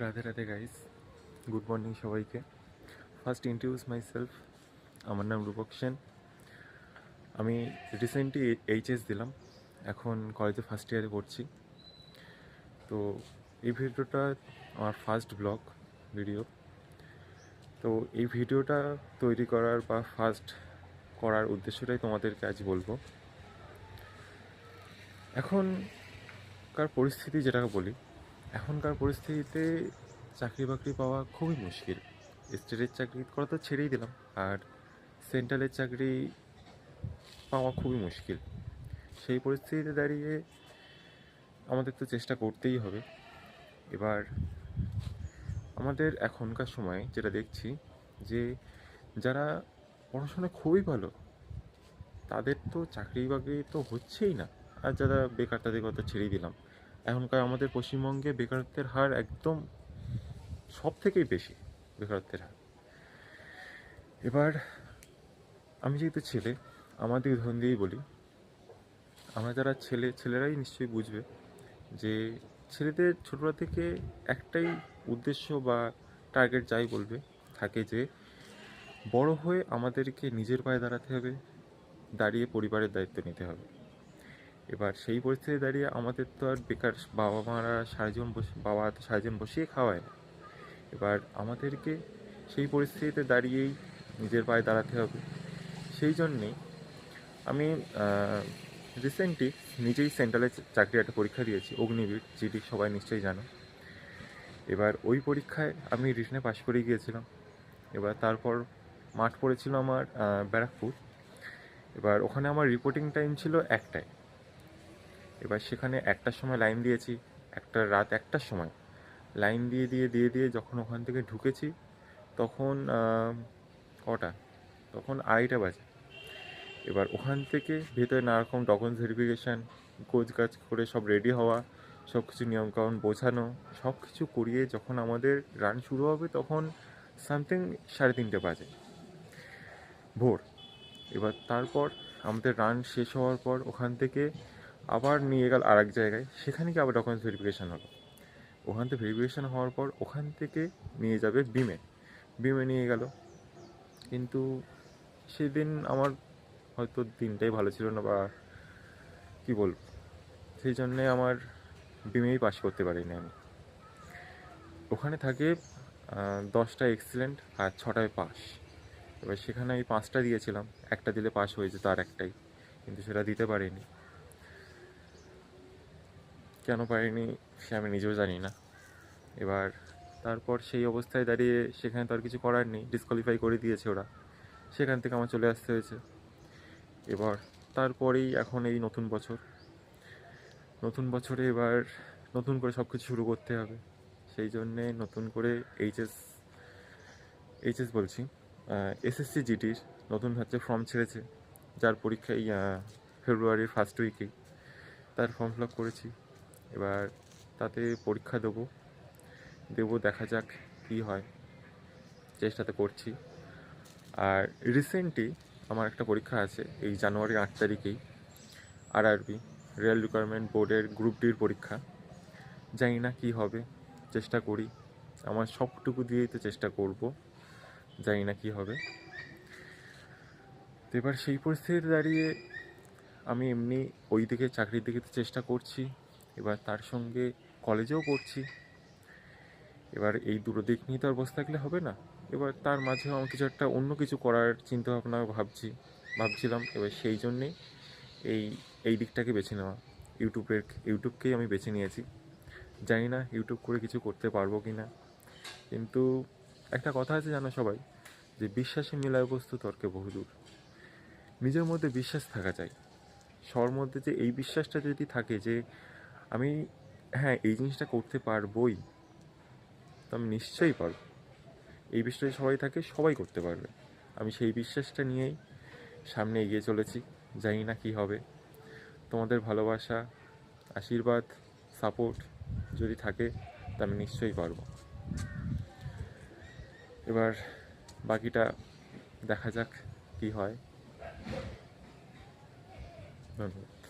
Radhe Radhe guys, good morning সবাইকে। First introduce myself. আমার নাম রূপক সেন। আমি রিসেন্টলি এইচএস দিলাম, এখন কলেজে ফার্স্ট ইয়ারে পড়ছি। তো এই ভিডিওটা আমার ফার্স্ট ব্লগ ভিডিও। তো এই ভিডিওটা তৈরি করার বা ফার্স্ট করার উদ্দেশ্যটাই তোমাদেরকে আজ বলবো। এখনকার পরিস্থিতি যেটাকে বলি, এখনকার পরিস্থিতিতে চাকরি বাকরি পাওয়া খুবই মুশকিল। স্টেটের চাকরি করা তো ছেড়েই দিলাম, আর সেন্ট্রালের চাকরি পাওয়া খুবই মুশকিল। সেই পরিস্থিতিতে দাঁড়িয়ে আমাদের তো চেষ্টা করতেই হবে। এবার আমাদের এখনকার সময় যেটা দেখছি, যে যারা পড়াশোনা খুবই ভালো তাদের তো চাকরি বাকরি তো হচ্ছেই না, আর যারা বেকার তাদের কথা ছেড়েই দিলাম। এখনকার আমাদের পশ্চিমবঙ্গে বেকারত্বের হার একদম সব থেকেই বেশি, বেকারত্বের হার। এবার আমি যেহেতু ছেলে, আমাদের উদাহরণ দিয়েই বলি। আমরা যারা ছেলেরাই নিশ্চয়ই বুঝবে যে ছেলেদের ছোটবেলা থেকে একটাই উদ্দেশ্য বা টার্গেট যাই বলবে থাকে, যে বড় হয়ে আমাদেরকে নিজের পায়ে দাঁড়াতে হবে, দাঁড়িয়ে পরিবারের দায়িত্ব নিতে হবে। এবার সেই পরিস্থিতি দাঁড়িয়ে আমাদের তো আর বেকার বাবা মারা বাবা তো সারাজীবন বসিয়ে খাওয়ায় না। এবার আমাদেরকে সেই পরিস্থিতিতে দাঁড়িয়েই নিজের পায়ে দাঁড়াতে হবে। সেই জন্যেই আমি রিসেন্টলি নিজেই সেন্ট্রালের চাকরির একটা পরীক্ষা দিয়েছি, অগ্নিবীর জিডি, সবাই নিশ্চয়ই জানো। এবার ওই পরীক্ষায় আমি রিটেনে পাশ করে গিয়েছিলাম। এবার তারপর মাঠ পড়েছিল আমার ব্যারাকপুর। এবার ওখানে আমার রিপোর্টিং টাইম ছিল 1টায়। এবার সেখানে 1টার সময় লাইন দিয়েছি, রাত 1টার সময় লাইন দিয়ে যখন ওখান থেকে ঢুকেছি, তখন কটা, তখন 2:30 বাজে। এবার ওখান থেকে ভেতরে নানা রকম ডকুমেন্টস ভেরিফিকেশান, গোছগাছ করে সব রেডি হওয়া, সব কিছু নিয়মকানুন বোঝানো, সব কিছু করিয়ে যখন আমাদের রান শুরু হবে তখন সামথিং 3:30 বাজে, ভোর। এবার তারপর আমাদের রান শেষ হওয়ার পর ওখান থেকে আবার নিয়ে গেল আর এক জায়গায়, সেখানে কি আবার ডকুমেন্টস ভেরিফিকেশান হলো। ওখান থেকে ভেরিফিকেশান হওয়ার পর ওখান থেকে নিয়ে যাবে বিমে নিয়ে গেল। কিন্তু সেদিন আমার হয়তো দিনটাই ভালো ছিল না, বা কী বলবো, সেই জন্যে আমার বিমেই পাস করতে পারিনি আমি। ওখানে থাকে 10টা এক্সিলেন্ট আর 6টায় পাস। এবার সেখানে আমি 5টা দিয়েছিলাম, একটা দিলে পাস হয়ে যেত, আর একটাই, কিন্তু সেটা দিতে পারিনি। কেন পারিনি সে আমি নিজেও জানি না। এবার তারপর সেই অবস্থায় দাঁড়িয়ে সেখানে তো আর কিছু করার নেই, ডিসকোয়ালিফাই করে দিয়েছে ওরা, সেখান থেকে আমার চলে আসতে হয়েছে। এবার তারপরেই এখন এই নতুন বছরে এবার নতুন করে সব কিছু শুরু করতে হবে। সেই জন্যে নতুন করে এইচএস বলছি, এসএসসি জিডির নতুন হচ্ছে ফর্ম ছেড়েছে, যার পরীক্ষা এই ফেব্রুয়ারির ফার্স্ট উইকেই, তার ফর্ম ফিল আপ করেছি। এবার তাতে পরীক্ষা দেবো, দেখা যাক কী হয়, চেষ্টা তো করছি। আর রিসেন্টলি আমার একটা পরীক্ষা আছে এই জানুয়ারি 8 তারিখেই, আরআরবি, রেল রিকোয়ারমেন্ট বোর্ডের গ্রুপ ডির পরীক্ষা। জানি না কী হবে, চেষ্টা করি, আমার সবটুকু দিয়েই তো চেষ্টা করব, জানি না কী হবে। তো এবার সেই পরিস্থিতিতে দাঁড়িয়ে আমি এমনি ওই দিকে চাকরির দিকে তো চেষ্টা করছি, এবার তার সঙ্গে কলেজেও পড়ছি। এবার এই দুটো দিক নিয়ে তো আর বসে থাকলে হবে না। এবার তার মাঝেও আমার কিছু একটা অন্য কিছু করার চিন্তাভাবনা ভাবছিলাম। এবার সেই জন্যেই এই দিকটাকে বেছে নেওয়া, ইউটিউবকেই আমি বেছে নিয়েছি। জানি না ইউটিউব করে কিছু করতে পারবো কি না, কিন্তু একটা কথা আছে জানো সবাই, যে বিশ্বাসে মিলায় বস্তু তর্কে বহুদূর। নিজের মধ্যে বিশ্বাস থাকা চাই, সবার মধ্যে যে এই বিশ্বাসটা যদি থাকে যে আমি হ্যাঁ এই জিনিসটা করতে পারবোই, তো আমি নিশ্চয়ই পারবো। এই বিশ্বাসে সবাই থাকে, সবাই করতে পারবে। আমি সেই বিশ্বাসটা নিয়েই সামনে এগিয়ে চলেছি। জানি না কী হবে, তোমাদের ভালোবাসা, আশীর্বাদ, সাপোর্ট যদি থাকে তা আমি নিশ্চয়ই পারবো। এবার বাকিটা দেখা যাক কী হয়। ধন্যবাদ।